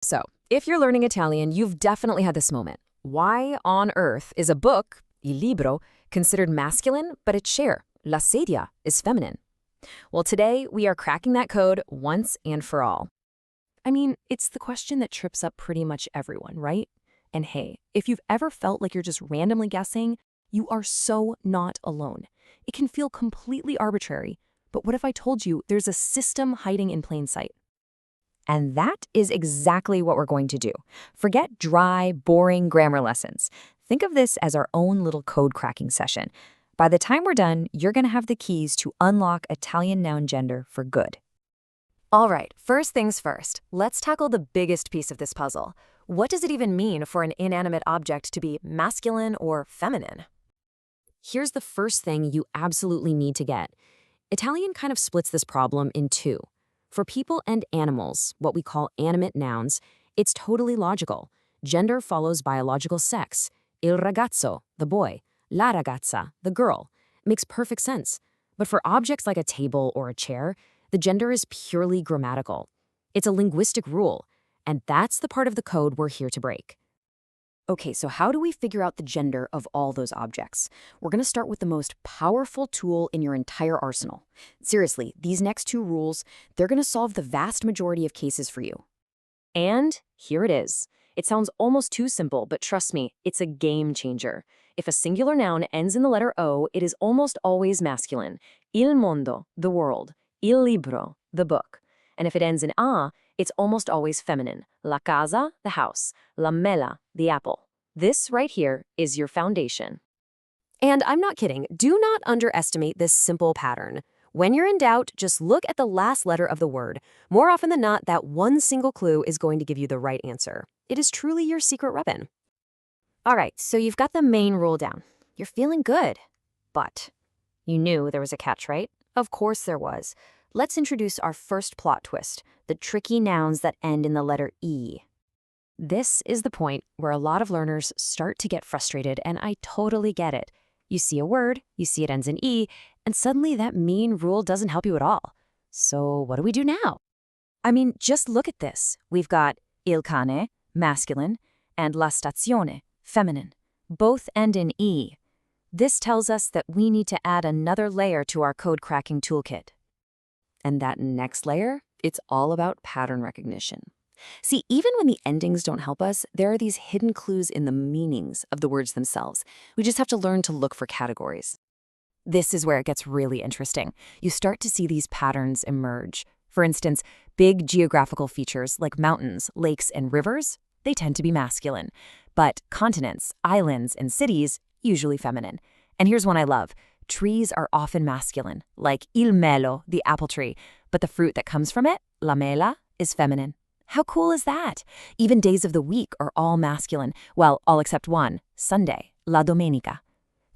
So, if you're learning Italian, you've definitely had this moment. Why on earth is a book, il libro, considered masculine, but its chair, la sedia, is feminine? Well, today we are cracking that code once and for all. I mean, it's the question that trips up pretty much everyone, right? And hey, if you've ever felt like you're just randomly guessing, you are so not alone. It can feel completely arbitrary, but what if I told you there's a system hiding in plain sight? And that is exactly what we're going to do. Forget dry, boring grammar lessons. Think of this as our own little code cracking session. By the time we're done, you're going to have the keys to unlock Italian noun gender for good. All right, first things first, let's tackle the biggest piece of this puzzle. What does it even mean for an inanimate object to be masculine or feminine? Here's the first thing you absolutely need to get. Italian kind of splits this problem in two. For people and animals, what we call animate nouns, it's totally logical. Gender follows biological sex. Il ragazzo, the boy. La ragazza, the girl. Makes perfect sense. But for objects like a table or a chair, the gender is purely grammatical. It's a linguistic rule, and that's the part of the code we're here to break. Okay, so how do we figure out the gender of all those objects? We're going to start with the most powerful tool in your entire arsenal. Seriously, these next two rules, they're going to solve the vast majority of cases for you. And here it is. It sounds almost too simple, but trust me, it's a game changer. If a singular noun ends in the letter O, it is almost always masculine. Il mondo, the world. Il libro, the book. And if it ends in A, it's almost always feminine. La casa, the house. La mela, the apple. This right here is your foundation. And I'm not kidding. Do not underestimate this simple pattern. When you're in doubt, just look at the last letter of the word. More often than not, that one single clue is going to give you the right answer. It is truly your secret weapon. All right, so you've got the main rule down. You're feeling good. But you knew there was a catch, right? Of course there was. Let's introduce our first plot twist, the tricky nouns that end in the letter E. This is the point where a lot of learners start to get frustrated, and I totally get it. You see a word, you see it ends in E, and suddenly that mean rule doesn't help you at all. So what do we do now? I mean, just look at this. We've got il cane, masculine, and la stazione, feminine. Both end in E. This tells us that we need to add another layer to our code cracking toolkit. And that next layer, it's all about pattern recognition. See, even when the endings don't help us, there are these hidden clues in the meanings of the words themselves. We just have to learn to look for categories. This is where it gets really interesting. You start to see these patterns emerge. For instance, big geographical features like mountains, lakes, and rivers, they tend to be masculine. But continents, islands, and cities, usually feminine. And here's one I love. Trees are often masculine, like il melo, the apple tree, but the fruit that comes from it, la mela, is feminine. How cool is that? Even days of the week are all masculine, well, all except one, Sunday, la domenica.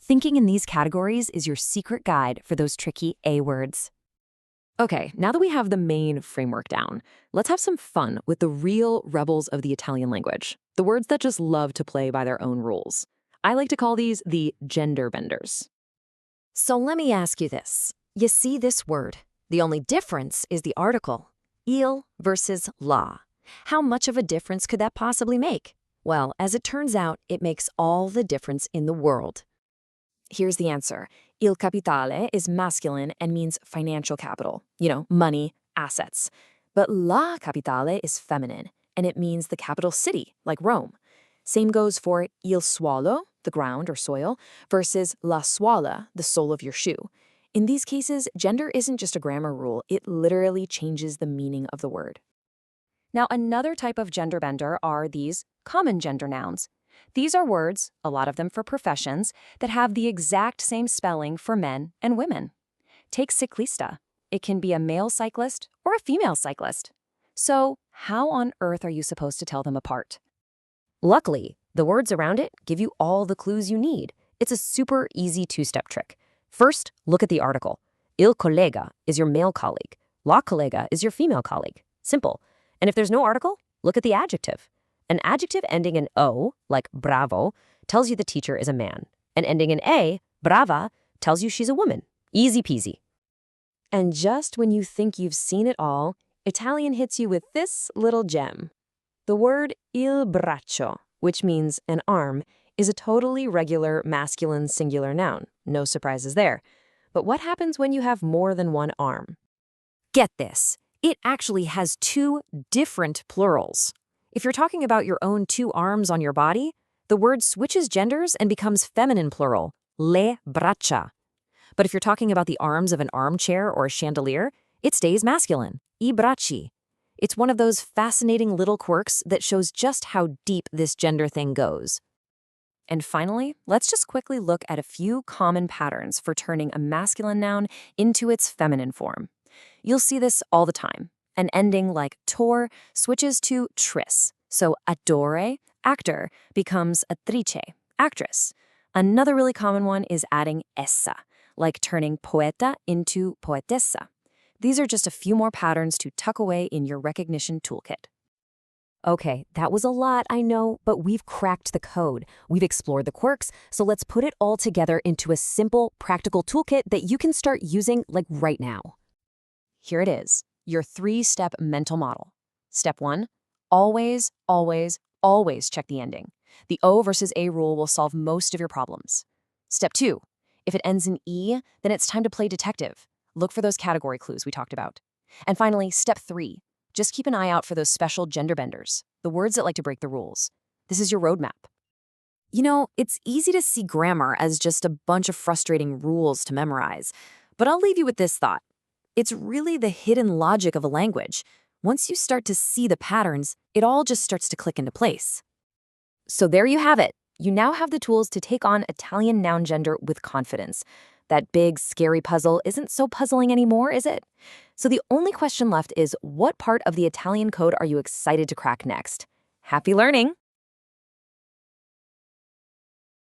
Thinking in these categories is your secret guide for those tricky A words. Okay, now that we have the main framework down, let's have some fun with the real rebels of the Italian language, the words that just love to play by their own rules. I like to call these the gender benders. So let me ask you this. You see this word. The only difference is the article. Il versus la. How much of a difference could that possibly make? Well, as it turns out, it makes all the difference in the world. Here's the answer. Il capitale is masculine and means financial capital. Money, assets. But la capitale is feminine, and it means the capital city, like Rome. Same goes for il suolo, the ground or soil, versus la suola, the sole of your shoe. In these cases, gender isn't just a grammar rule, it literally changes the meaning of the word. Now, another type of gender bender are these common gender nouns. These are words, a lot of them for professions, that have the exact same spelling for men and women. Take ciclista. It can be a male cyclist or a female cyclist. So, how on earth are you supposed to tell them apart? Luckily, the words around it give you all the clues you need. It's a super easy two-step trick. First, look at the article. Il collega is your male colleague. La collega is your female colleague. Simple. And if there's no article, look at the adjective. An adjective ending in O, like bravo, tells you the teacher is a man. And ending in A, brava, tells you she's a woman. Easy peasy. And just when you think you've seen it all, Italian hits you with this little gem. The word il braccio, which means an arm, is a totally regular masculine singular noun. No surprises there. But what happens when you have more than one arm? Get this. It actually has two different plurals. If you're talking about your own two arms on your body, the word switches genders and becomes feminine plural, le braccia. But if you're talking about the arms of an armchair or a chandelier, it stays masculine, I bracci. It's one of those fascinating little quirks that shows just how deep this gender thing goes. And finally, let's just quickly look at a few common patterns for turning a masculine noun into its feminine form. You'll see this all the time. An ending like tor switches to tris. So attore, actor, becomes attrice, actress. Another really common one is adding essa, like turning poeta into poetessa. These are just a few more patterns to tuck away in your recognition toolkit. Okay, that was a lot, I know, but we've cracked the code. We've explored the quirks, so let's put it all together into a simple, practical toolkit that you can start using like right now. Here it is, your 3-step mental model. Step 1, always, always, always check the ending. The O versus A rule will solve most of your problems. Step 2, if it ends in E, then it's time to play detective. Look for those category clues we talked about. And finally, step 3, just keep an eye out for those special gender benders, the words that like to break the rules. This is your roadmap. You know, it's easy to see grammar as just a bunch of frustrating rules to memorize, but I'll leave you with this thought. It's really the hidden logic of a language. Once you start to see the patterns, it all just starts to click into place. So there you have it. You now have the tools to take on Italian noun gender with confidence. That big, scary puzzle isn't so puzzling anymore, is it? So the only question left is, what part of the Italian code are you excited to crack next? Happy learning!